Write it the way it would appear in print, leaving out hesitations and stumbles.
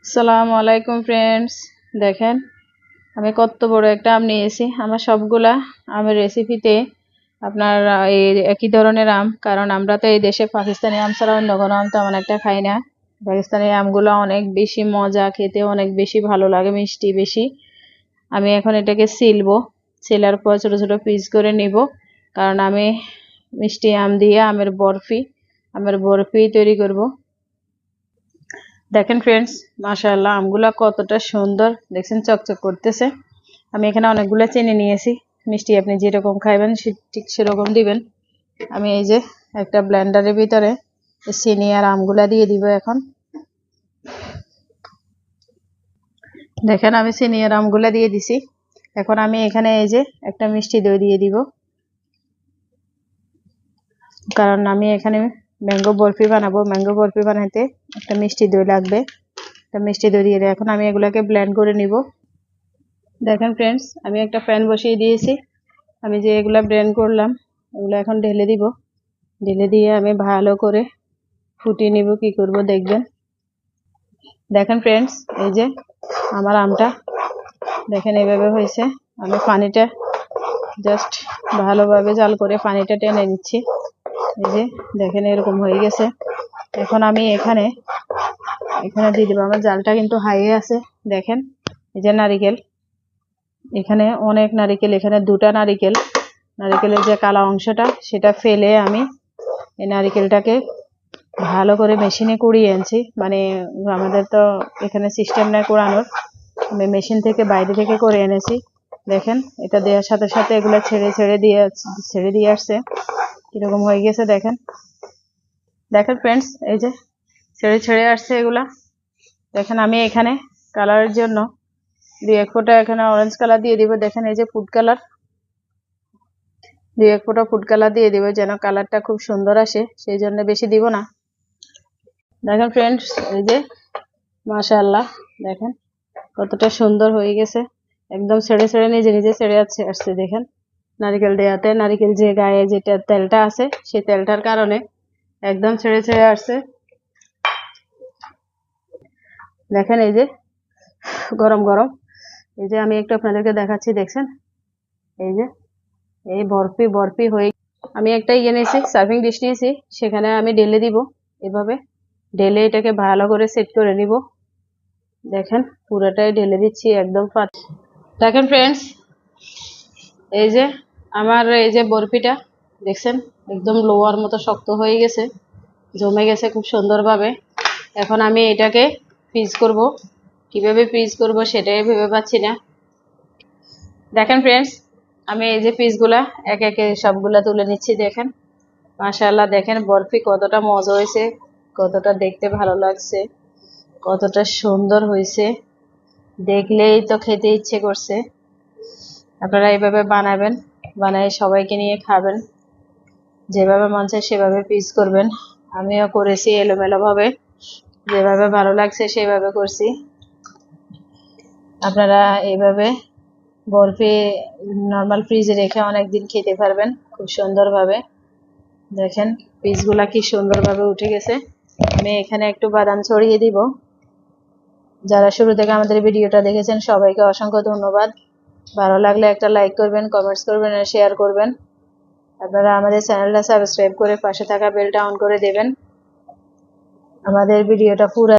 আসসালামু আলাইকুম ফ্রেন্ডস, দেখেন আমি কত বড় একটা আম নিয়েছি। আমার সবগুলা আমের রেসিপিতে আপনার এই একই ধরনের আম, কারণ আমরা তো এই দেশে পাকিস্তানি আম ছাড়া অন্য কোনো আম তেমন একটা খাই না। পাকিস্তানি আমগুলো অনেক বেশি মজা, খেতে অনেক বেশি ভালো লাগে, মিষ্টি বেশি। আমি এখন এটাকে ছিলবো, ছিলার পর ছোট ছোট পিস করে নিব, কারণ আমি মিষ্টি আম দিয়ে আমের বরফি তৈরি করব। দেখেন ফ্রেন্ডস, মাশাআল্লাহ আমগুলা কতটা সুন্দর, দেখছেন চকচক করতেছে। আমি এখানে অনেকগুলো চিনি নিয়েছি, মিষ্টি আপনি যেরকম খাইবেন ঠিক সেরকম দিবেন। আমি এই যে একটা ব্লেন্ডারের ভিতরে চিনি আর আমগুলা দিয়ে দিব। এখন দেখেন আমি চিনি আর আমগুলা দিয়ে দিছি। এখন আমি এখানে এই যে একটা মিষ্টি দই দিয়ে দিব, কারণ আমি এখানে ম্যাঙ্গো বরফি বানাবো। ম্যাঙ্গো বরফি বানাইতে একটা মিষ্টি দই লাগবে, একটা মিষ্টি দই দিয়ে এখন আমি এগুলাকে ব্লেন্ড করে নিব। দেখেন ফ্রেন্ডস, আমি একটা প্যান বসিয়ে দিয়েছি। আমি যে এগুলা ব্লেন্ড করলাম ওগুলো এখন ঢেলে দিব। ঢেলে দিয়ে আমি ভালো করে ফুটিয়ে নিব। কি করব দেখবেন। দেখেন ফ্রেন্ডস, এই যে আমার আমটা দেখেন এইভাবে হয়েছে। আমি পানিটা জাস্ট ভালোভাবে জাল করে পানিটা টেনে নিচ্ছি। এই যে দেখেন এরকম হয়ে গেছে। এখন আমি এখানে দিয়ে দেবো। আমার জালটা কিন্তু হাইয়ে আছে। দেখেন এই যে নারিকেল, এখানে অনেক নারিকেল, এখানে দুটা নারিকেলের যে কালো অংশটা সেটা ফেলে আমি এই নারিকেলটাকে ভালো করে মেশিনে কুড়িয়ে আনছি। মানে আমাদের তো এখানে সিস্টেম নেই কুড়ানোর, আমি মেশিন থেকে বাইরে থেকে করে এনেছি। দেখেন এটা দেওয়ার সাথে সাথে এগুলো ছেড়ে দিয়ে আসছে। কিরকম হয়ে গেছে দেখেন। দেখেন ফ্রেন্ডস, এই যে ছেড়ে আসছে এগুলা। দেখেন আমি এখানে কালারের জন্য 2-1 ফোঁটা এখানে অরেঞ্জ কালার দিয়ে দিব। দেখেন এই যে ফুড কালার, 2-1 ফোঁটা ফুড কালার দিয়ে দিব, যেন কালারটা খুব সুন্দর আসে, সেই জন্য বেশি দিব না। দেখেন ফ্রেন্ডস, এই যে মাশাআল্লাহ, দেখেন কতটা সুন্দর হয়ে গেছে। একদম ছেড়ে নিজে ছেড়ে আসছে। দেখেন নারিকেল দেওয়াতে নারিকেল যে গায়ে যেটা তেলটা আছে সেই তেলটার কারণে একদম ছেড়ে আসছে। দেখেন এই যে গরম গরম, এই যে আমি একটু আপনাদেরকে দেখাচ্ছি। দেখছেন এই যে এই বরফি হয়ে, আমি একটা নিয়েছি, সার্ভিং ডিশ নিয়েছি, সেখানে আমি ঢেলে দিব। এভাবে ঢেলে এটাকে ভালো করে সেট করে নিব। দেখেন পুরোটাই ঢেলে দিচ্ছি একদম দেখেন ফ্রেন্ডস, এই যে আমার এই যে বরফিটা দেখছেন একদম লোহার মতো শক্ত হয়ে গেছে, জমে গেছে খুব সুন্দরভাবে। এখন আমি এটাকে ফ্রিজ করব। কিভাবে ফ্রিজ করব সেটাই ভেবে পাচ্ছি না। দেখেন ফ্রেন্ডস, আমি এই যে পিসগুলা একে সবগুলা তুলে নিচ্ছি। দেখেন মাশাআল্লাহ, দেখেন বরফি কতটা মজা হয়েছে, কতটা দেখতে ভালো লাগছে, কতটা সুন্দর হয়েছে, দেখলেই তো খেতে ইচ্ছে করছে। আপনারা এইভাবে বানাবেন, বানাই সবাইকে নিয়ে খাবেন। যেভাবে মন চায় সেভাবে পিস করবেন। আমিও করেছি এলোমেলো ভাবে, যেভাবে ভালো লাগছে সেভাবে করছি। আপনারা এইভাবে বরফি নর্মাল ফ্রিজে রেখে অনেকদিন খেতে পারবেন খুব সুন্দরভাবে। দেখেন পিসগুলা কি সুন্দরভাবে উঠে গেছে। আমি এখানে একটু বাদাম ছড়িয়ে দিব। যারা শুরু থেকে আমাদের ভিডিওটা দেখেছেন সবাইকে অসংখ্য ধন্যবাদ। ভালো লাগলে একটা লাইক করবেন, কমেন্টস করবেন আর শেয়ার করবেন। আপনারা আমাদের চ্যানেলটা সাবস্ক্রাইব করে পাশে থাকা বেলটা অন করে দেবেন। আমাদের ভিডিওটা পুরো